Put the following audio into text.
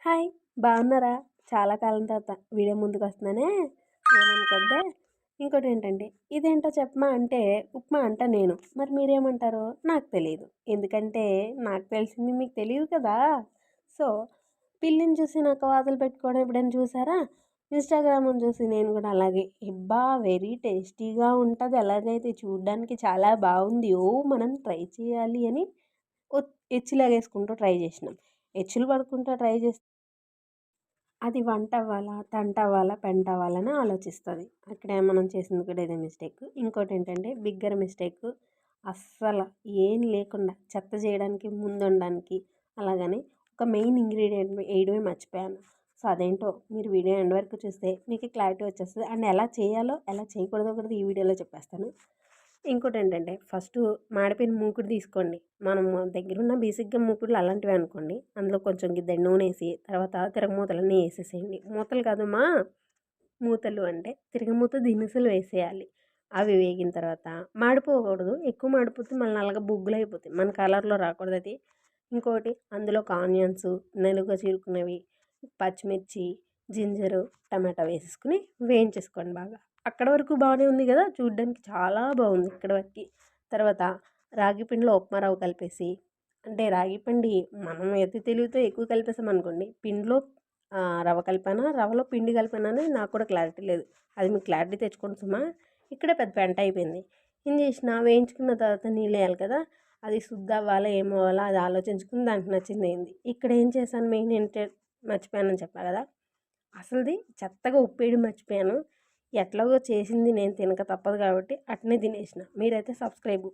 Hi! బాగున్నారా? చాలా కాలం తర్వాత వీడియో ముందుకొస్తున్నానే. ఏమనుకోద్దే. ఇంకోటేంటంటే, ఇదేంటో చెప్పమా అంటే, ఉప్మా అంటా నేను. మరి మీరేమంటారో నాకు తెలీదు. ఎందుకంటే, నాకు తెలిసింది మీకు తెలీదు కదా! సో, పిల్లిని చూసి నక్క వాతలు పెట్టుకోవడం ఎప్పుడైనా చూసారా? ఇన్‌స్టాగ్రామ్‌ని చూసి నేను కూడా అలాగే, ఇబ్బా! వెరీ టేస్టీగా ఉంటది. ఎలాగైతే చూడ్డానికి చాలా బావుంది. ఓహ్! మనం ట్రై చేయాలి అని ఎచ్చులాగేసుకుంటూ ట్రై చేసినాం. ఎచ్చులు పడుకుంటా ట్రై చేస్తే అది వంటవ్వాలా? తంటవ్వాలా? పెంటవ్వాలా? అని ఆలోచిస్తది. అక్కడ మనం చేసింది కూడా ఇదే మిస్టేక్. ఇంకోటేంటంటే బిగ్గర్ మిస్టేక్ అస్సల ఏం లేకుండా చెత్త చేయడానికి ముందుండడానికి అలాగని ఒక మెయిన్ ఇంగ్రీడియంట్ ఏయడమే మర్చిపోయాను. సో, అదేంటో మీరు వీడియో ఎండ్ వరకు చూస్తే మీకు క్లారిటీ వచ్చేస్తది. అండ్ ఎలా చేయాలో, ఎలా చేయకూడదో కూడా ఈ వీడియోలో చెప్పేస్తాను. ఇంకోటేంటంటే ఫస్టు మాడిపోయిన మూకుడు తీసుకోండి. మనము దగ్గరున్న బేసిక్‌గా మూకుడులు అలాంటివే అనుకోండి. అందులో కొంచెం గిద్దెడు నూనేసి, తర్వాత తిరగమూతలన్నీ ఏసేసేయండి. మూతలు కాదమ్మా! మూతలు అంటే తిరగమూత దినుసులు వేసేయాలి. అవి వేగిన తర్వాత మాడిపోకూడదు. ఎక్కువ మాడిపోతే మళ్ళీ నల్లగా బుగ్గులయిపోతాయి. మన కలర్‌లో రాకూడదది. ఇంకోటి అందులోకి ఆనియన్సు, నిలువుగా చీరుకున్నవి, పచ్చిమిర్చి, జింజరు, టమాటా వేసేసుకొని వేయించేసుకోండి బాగా. అక్కడి వరకు బాగానే ఉంది గదా! చూడ్డానికి చాలా బాగుంది ఇక్కడి వరకి. తర్వాత రాగి పిండిలో ఉప్మా రవ్వ కలిపేసి అంటే రాగి పిండి మనం అతి తెలివితో ఎక్కువ కలిపేసామనుకోండి, పిండిలో రవ్వ కలిపానా, రవ్వలో పిండి కలిపానా అనేది నాకు కూడా క్లారిటీ లేదు. అది మీకు క్లారిటీ తెచ్చుకోండి సుమా. ఇక్కడే పెద్ద పెంట అయిపోయింది. ఏం చేసినా వేయించుకున్న తర్వాత నీళ్ళేయాలి కదా! అది శుద్ధవ్వాలా ఏమవ్వాలా అది ఆలోచించుకుని దానికి నచ్చిందయింది. ఇక్కడ ఏం చేశాను మెయిన్ ఏంటంటే మర్చిపోయానని చెప్పా కదా! అసలుది చెత్తగా ఉప్పేయడం మర్చిపోయాను. ఎట్లాగో చేసింది నేను తినక తప్పదు కాబట్టి అట్నే తినేసిన. మీరైతే సబ్స్క్రైబ్